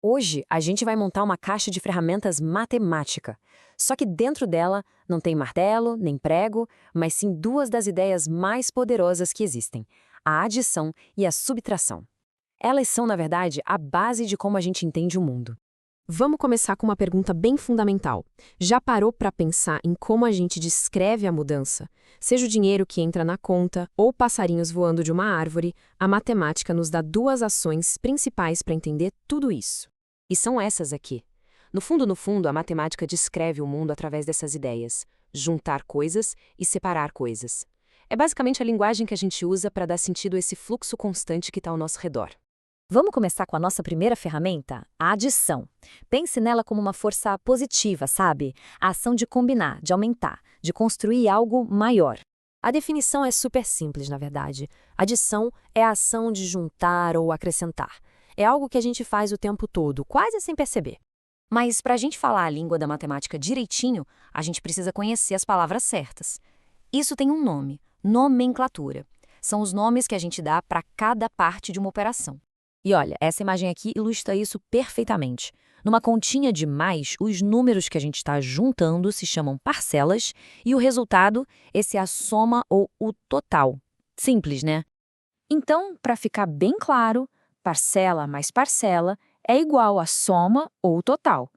Hoje, a gente vai montar uma caixa de ferramentas matemática. Só que dentro dela não tem martelo, nem prego, mas sim duas das ideias mais poderosas que existem: a adição e a subtração. Elas são, na verdade, a base de como a gente entende o mundo. Vamos começar com uma pergunta bem fundamental. Já parou para pensar em como a gente descreve a mudança? Seja o dinheiro que entra na conta ou passarinhos voando de uma árvore, a matemática nos dá duas ações principais para entender tudo isso. E são essas aqui. No fundo, a matemática descreve o mundo através dessas ideias: juntar coisas e separar coisas. É basicamente a linguagem que a gente usa para dar sentido a esse fluxo constante que está ao nosso redor. Vamos começar com a nossa primeira ferramenta, a adição. Pense nela como uma força positiva, sabe? A ação de combinar, de aumentar, de construir algo maior. A definição é super simples, na verdade. Adição é a ação de juntar ou acrescentar. É algo que a gente faz o tempo todo, quase sem perceber. Mas para a gente falar a língua da matemática direitinho, a gente precisa conhecer as palavras certas. Isso tem um nome: nomenclatura. São os nomes que a gente dá para cada parte de uma operação. E olha, essa imagem aqui ilustra isso perfeitamente. Numa continha de mais, os números que a gente está juntando se chamam parcelas e o resultado, esse é a soma ou o total. Simples, né? Então, para ficar bem claro, parcela mais parcela é igual a soma ou total.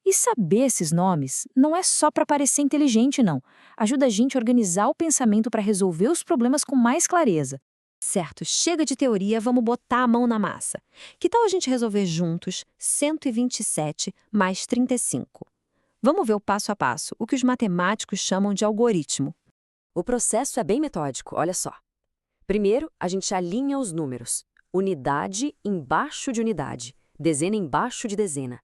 E saber esses nomes não é só para parecer inteligente, não. Ajuda a gente a organizar o pensamento para resolver os problemas com mais clareza. Certo, chega de teoria, vamos botar a mão na massa. Que tal a gente resolver juntos 127 mais 35? Vamos ver o passo a passo, o que os matemáticos chamam de algoritmo. O processo é bem metódico, olha só. Primeiro, a gente alinha os números. Unidade embaixo de unidade, dezena embaixo de dezena.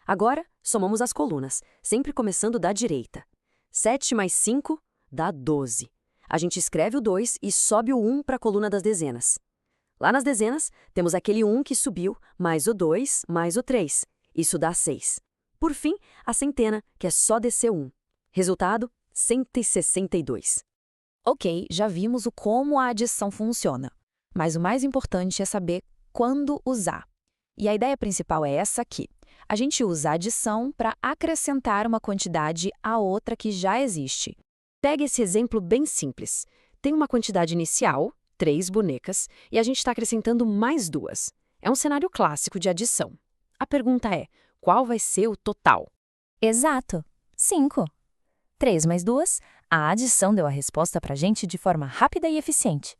Agora, somamos as colunas, sempre começando da direita. 7 mais 5 dá 12. A gente escreve o 2 e sobe o 1 para a coluna das dezenas. Lá nas dezenas, temos aquele 1 que subiu, mais o 2, mais o 3. Isso dá 6. Por fim, a centena, que é só descer 1. Resultado, 162. Ok, já vimos o como a adição funciona. Mas o mais importante é saber quando usar. E a ideia principal é essa aqui. A gente usa a adição para acrescentar uma quantidade a outra que já existe. Pegue esse exemplo bem simples. Tem uma quantidade inicial, 3 bonecas, e a gente está acrescentando mais 2. É um cenário clássico de adição. A pergunta é: qual vai ser o total? Exato, 5. 3 mais 2, a adição deu a resposta para a gente de forma rápida e eficiente.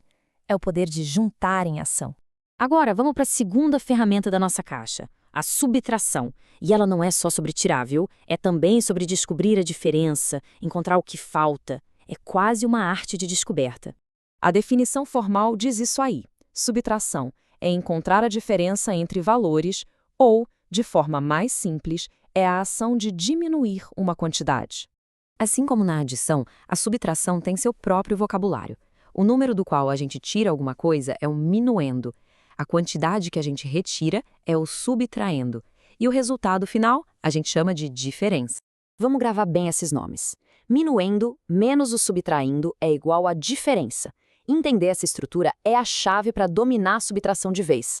É o poder de juntar em ação. Agora, vamos para a segunda ferramenta da nossa caixa, a subtração. E ela não é só sobre tirar, viu? É também sobre descobrir a diferença, encontrar o que falta. É quase uma arte de descoberta. A definição formal diz isso aí. Subtração é encontrar a diferença entre valores ou, de forma mais simples, é a ação de diminuir uma quantidade. Assim como na adição, a subtração tem seu próprio vocabulário. O número do qual a gente tira alguma coisa é um minuendo. A quantidade que a gente retira é o subtraendo. E o resultado final a gente chama de diferença. Vamos gravar bem esses nomes. Minuendo menos o subtraindo é igual a diferença. Entender essa estrutura é a chave para dominar a subtração de vez.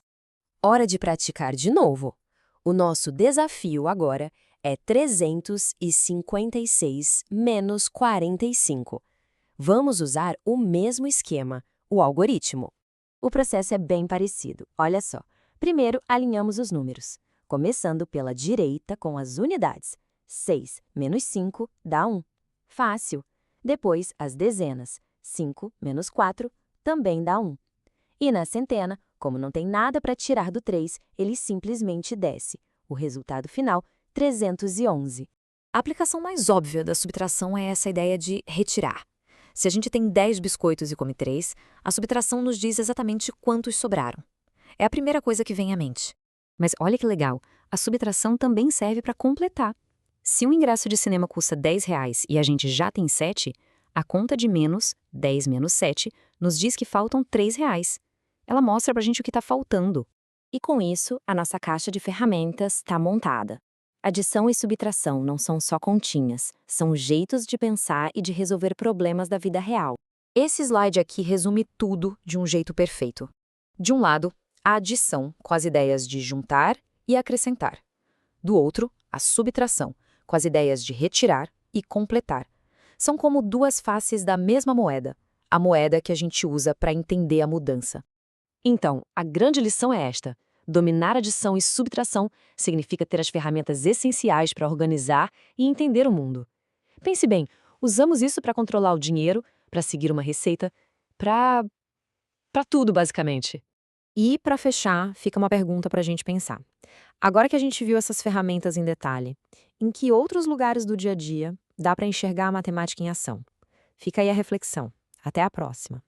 Hora de praticar de novo. O nosso desafio agora é 356 menos 45. Vamos usar o mesmo esquema, o algoritmo. O processo é bem parecido, olha só. Primeiro, alinhamos os números, começando pela direita com as unidades. 6 menos 5 dá 1. Fácil. Depois, as dezenas. 5 menos 4 também dá 1. E na centena, como não tem nada para tirar do 3, ele simplesmente desce. O resultado final, 311. A aplicação mais óbvia da subtração é essa ideia de retirar. Se a gente tem 10 biscoitos e come 3, a subtração nos diz exatamente quantos sobraram. É a primeira coisa que vem à mente. Mas olha que legal, a subtração também serve para completar. Se um ingresso de cinema custa R$ 10 e a gente já tem 7, a conta de menos, 10 menos 7, nos diz que faltam R$ 3. Ela mostra para a gente o que está faltando. E com isso, a nossa caixa de ferramentas está montada. Adição e subtração não são só continhas, são jeitos de pensar e de resolver problemas da vida real. Esse slide aqui resume tudo de um jeito perfeito. De um lado, a adição, com as ideias de juntar e acrescentar. Do outro, a subtração, com as ideias de retirar e completar. São como duas faces da mesma moeda, a moeda que a gente usa para entender a mudança. Então, a grande lição é esta. Dominar adição e subtração significa ter as ferramentas essenciais para organizar e entender o mundo. Pense bem, usamos isso para controlar o dinheiro, para seguir uma receita, para tudo, basicamente. E, para fechar, fica uma pergunta para a gente pensar. Agora que a gente viu essas ferramentas em detalhe, em que outros lugares do dia a dia dá para enxergar a matemática em ação? Fica aí a reflexão. Até a próxima!